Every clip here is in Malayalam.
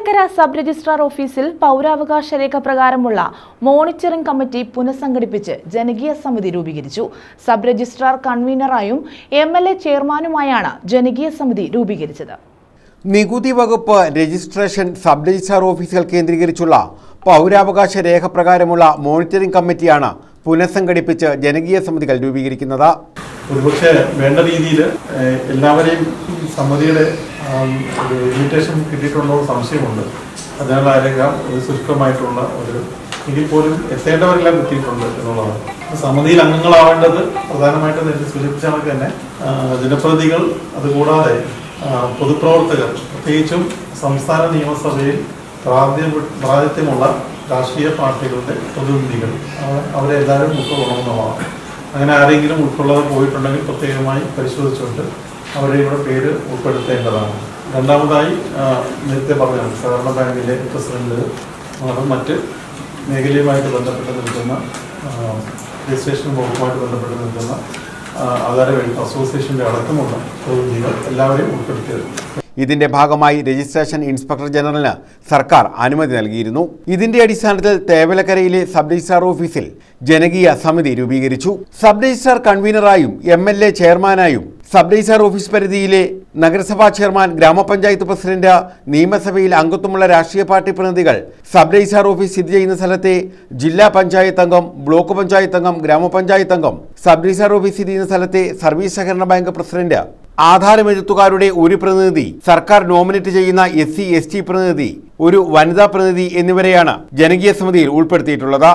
തേവലക്കര സബ് രജിസ്ട്രാർ ഓഫീസിൽ പൗരാവകാശ രേഖ പ്രകാരമുള്ള മോണിറ്ററിംഗ് കമ്മിറ്റി പുനഃസംഘടിപ്പിച്ച് ജനകീയ സമിതി രൂപീകരിച്ചു. സബ് രജിസ്ട്രാർ കൺവീനറായും MLA ചെയർമാനുമായാണ് ജനകീയ സമിതി രൂപീകരിച്ചത്. നികുതി വകുപ്പ് രജിസ്ട്രേഷൻ സബ് രജിസ്ട്രാർ ഓഫീസുകൾ കേന്ദ്രീകരിച്ചുള്ള പൗരാവകാശ രേഖ പ്രകാരമുള്ള മോണിറ്ററിംഗ് കമ്മിറ്റിയാണ് പുനഃസംഘടിപ്പിച്ച് ജനകീയ സമിതികൾ രൂപീകരിക്കുന്നത്. ഒരുപക്ഷെ വേണ്ട രീതിയിൽ എല്ലാവരെയും സമിതിയുടെ ഇൻവിറ്റേഷൻ കിട്ടിയിട്ടുണ്ടോ സംശയമുണ്ട്. അതിനാലായിരിക്കാം ഒരു സുഷ്കമായിട്ടുള്ള എങ്കിൽ പോലും എത്തേണ്ടവരെല്ലാം എത്തിയിട്ടുണ്ട് എന്നുള്ളതാണ്. സമിതിയിൽ അംഗങ്ങളാവേണ്ടത് പ്രധാനമായിട്ടും നേരത്തെ സൂചിപ്പിച്ച കണക്ക് തന്നെ ജനപ്രതിനിധികൾ, അതുകൂടാതെ പൊതുപ്രവർത്തകർ, പ്രത്യേകിച്ചും സംസ്ഥാന നിയമസഭയിൽ പ്രാതിനിധ്യമുള്ള രാഷ്ട്രീയ പാർട്ടികളുടെ പ്രതിനിധികൾ, അവരെ എല്ലാവരും ഉൾക്കൊള്ളണമെന്നുള്ളതാണ്. അങ്ങനെ ആരെങ്കിലും ഉൾക്കൊള്ളാതെ പോയിട്ടുണ്ടെങ്കിൽ പ്രത്യേകമായി പരിശോധിച്ചുകൊണ്ട് അവരുടെ ഇവിടെ പേര് ഉൾപ്പെടുത്തേണ്ടതാണ്. രണ്ടാമതായി നേരത്തെ പറഞ്ഞ സഹകരണ ബാങ്കിലെ പ്രസിഡന്റ്, മറ്റ് മേഖലയുമായിട്ട് ബന്ധപ്പെട്ട് നിൽക്കുന്ന രജിസ്ട്രേഷൻ വകുപ്പുമായിട്ട് ബന്ധപ്പെട്ട് നിൽക്കുന്ന ആധാര അസോസിയേഷൻ്റെ അടക്കമുള്ള പ്രതിനിധികൾ എല്ലാവരെയും ഉൾപ്പെടുത്തിയത്. ഇതിന്റെ ഭാഗമായി രജിസ്ട്രേഷൻ ഇൻസ്പെക്ടർ ജനറലിന് സർക്കാർ അനുമതി നൽകിയിരുന്നു. ഇതിന്റെ അടിസ്ഥാനത്തിൽ തേവലക്കരയിലെ സബ് രജിസ്ട്രാർ ഓഫീസിൽ ജനകീയ സമിതി രൂപീകരിച്ചു. സബ് രജിസ്ട്രാർ കൺവീനറായും MLA ചെയർമാനായും സബ് രജിസ്ട്രാർ ഓഫീസ് പരിധിയിലെ നഗരസഭാ ചെയർമാൻ, ഗ്രാമപഞ്ചായത്ത് പ്രസിഡന്റ്, നിയമസഭയിൽ അംഗത്വമുള്ള രാഷ്ട്രീയ പാർട്ടി പ്രതിനിധികൾ, സബ് രജിസ്ട്രാർ ഓഫീസ് സ്ഥിതി ചെയ്യുന്ന സ്ഥലത്തെ ജില്ലാ പഞ്ചായത്ത് അംഗം, ബ്ലോക്ക് പഞ്ചായത്ത് അംഗം, ഗ്രാമപഞ്ചായത്ത് അംഗം, സബ് രജിസ്ട്രാർ ഓഫീസ് സ്ഥിതി ചെയ്യുന്ന സ്ഥലത്തെ സർവീസ് സഹകരണ ബാങ്ക് പ്രസിഡന്റ്, ആധാരമെഴുത്തുകാരുടെ ഒരു പ്രതിനിധി, സർക്കാർ നോമിനേറ്റ് ചെയ്യുന്ന SC/ST പ്രതിനിധി, ഒരു വനിതാ പ്രതിനിധി എന്നിവരെയാണ് ജനകീയ സമിതിയിൽ ഉൾപ്പെടുത്തിയിട്ടുള്ളത്.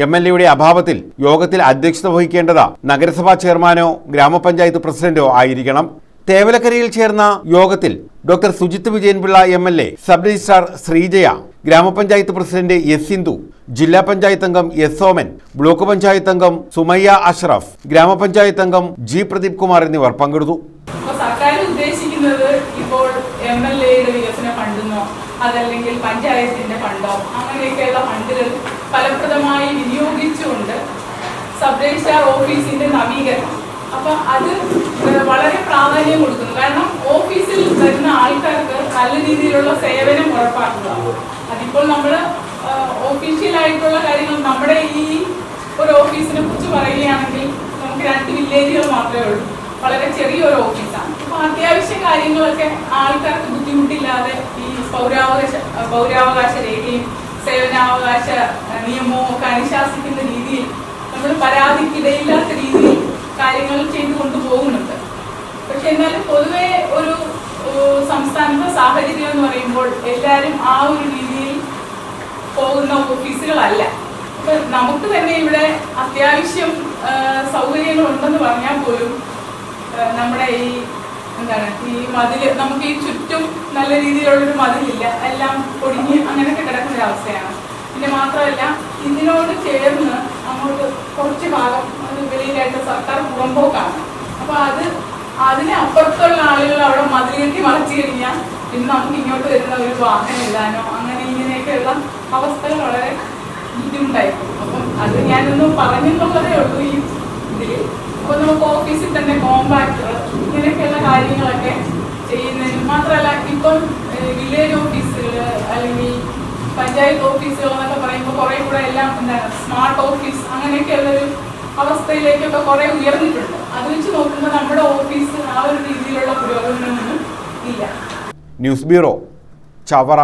MLAയുടെ അഭാവത്തിൽ യോഗത്തിൽ അധ്യക്ഷത വഹിക്കേണ്ടത് നഗരസഭാ ചെയർമാനോ ഗ്രാമപഞ്ചായത്ത് പ്രസിഡന്റോ ആയിരിക്കണം. തേവലക്കരയിൽ ചേർന്ന യോഗത്തിൽ doctor Sujith Vijayan Pillai MLA, sub registrar Sreejaya, ഗ്രാമപഞ്ചായത്ത് പ്രസിഡന്റ് S. സിന്ധു, ജില്ലാ പഞ്ചായത്ത് അംഗം S. സോമൻ, ബ്ലോക്ക് പഞ്ചായത്ത് അംഗം സുമയ്യ അഷ്റഫ്, ഗ്രാമപഞ്ചായത്ത് അംഗം G. പ്രദീപ് കുമാർ എന്നിവർ പങ്കെടുത്തു. സർക്കാർ ഉദ്ദേശിക്കുന്നത് ഇപ്പോൾ MLAയുടെ വികസന ഫണ്ടെന്നോ അതല്ലെങ്കിൽ പഞ്ചായത്തിന്റെ ഫണ്ടോ അങ്ങനെയൊക്കെയുള്ള ഫണ്ടുകൾ ഫലപ്രദമായി വിനിയോഗിച്ചുകൊണ്ട് സബ് രജിസ്ട്രാർ ഓഫീസിന്റെ നവീകരണം, അപ്പൊ അത് വളരെ പ്രാധാന്യം കൊടുക്കുന്നു. കാരണം ഓഫീസിൽ വരുന്ന ആൾക്കാർക്ക് നല്ല രീതിയിലുള്ള സേവനം ഉറപ്പാക്കുക. അതിപ്പോൾ നമ്മൾ ഒഫീഷ്യലായിട്ടുള്ള കാര്യങ്ങൾ, നമ്മുടെ ഈ ഒരു ഓഫീസിനെ കുറിച്ച് പറയുകയാണെങ്കിൽ നമുക്ക് 2 വില്ലേജുകൾ മാത്രമേ ഉള്ളൂ. വളരെ ചെറിയൊരു ഓഫീസാണ്. അപ്പൊ അത്യാവശ്യ കാര്യങ്ങളൊക്കെ ആൾക്കാർക്ക് ബുദ്ധിമുട്ടില്ലാതെ ഈ പൗരാവകാശ രേഖയും സേവനാവകാശ നിയമവും ഒക്കെ അനുശാസിക്കുന്ന രീതിയിൽ നമ്മൾ പരാതിക്കിടയില്ലാത്ത രീതിയിൽ കാര്യങ്ങൾ ചെയ്തു കൊണ്ടുപോകുന്നുണ്ട്. പക്ഷെ എന്നാലും പൊതുവെ ഒരു സംസ്ഥാനത്തെ സാഹചര്യം എന്ന് പറയുമ്പോൾ എല്ലാവരും ആ ഒരു രീതിയിൽ പോകുന്ന ഓഫീസുകളല്ല. അപ്പൊ നമുക്ക് തന്നെ ഇവിടെ അത്യാവശ്യം സൗകര്യങ്ങൾ ഉണ്ടെന്ന് പറഞ്ഞാൽ പോലും നമ്മുടെ ഈ മതില്, നമുക്ക് ഈ ചുറ്റും നല്ല രീതിയിലുള്ളൊരു മതിലില്ല, എല്ലാം പൊടിഞ്ഞ് അങ്ങനെയൊക്കെ കിടക്കുന്ന ഒരു അവസ്ഥയാണ്. പിന്നെ മാത്രമല്ല, ഇതിനോട് ചേർന്ന് അങ്ങോട്ട് കുറച്ച് ഭാഗം വെളിയിലായിട്ട് സർക്കാർ പുറമ്പോക്കാണ്. അപ്പൊ അതിന് അപ്പുറത്തുള്ള ആളുകൾ അവിടെ മതിൽ കെട്ടി മറച്ചു കഴിഞ്ഞാൽ പിന്നെ നമുക്ക് ഇങ്ങോട്ട് വരുന്ന ഒരു വാഹനം ഇടാനോ അങ്ങനെ ഇങ്ങനെയൊക്കെയുള്ള അവസ്ഥകൾ വളരെ ബുദ്ധിമുട്ടായിരിക്കും. അപ്പം അത് ഞാനൊന്ന് പറഞ്ഞെന്നുള്ളതേ ഉള്ളൂ ഈ ഇതിൽ. അപ്പോൾ നമുക്ക് ഓഫീസിൽ തന്നെ കോമ്പാക്ടർ ഇങ്ങനെയൊക്കെയുള്ള കാര്യങ്ങളൊക്കെ ചെയ്യുന്നതിന് മാത്രമല്ല, ഇപ്പം വില്ലേജ് ഓഫീസുകൾ അല്ലെങ്കിൽ പഞ്ചായത്ത് ഓഫീസുകൾ എന്നൊക്കെ പറയുമ്പോൾ കുറേ കൂടെ എല്ലാം സ്മാർട്ട് ഓഫീസ് അങ്ങനെയൊക്കെയുള്ളൊരു അവസ്ഥയിലേക്കൊക്കെ കുറേ ഉയർന്നിട്ടുണ്ട്. അത് വെച്ച് നോക്കുമ്പോൾ നമ്മുടെ ഓഫീസ് ആ ഒരു രീതിയിലുള്ള പുരോഗമനമൊന്നും ഇല്ല. News bureau, Chavara.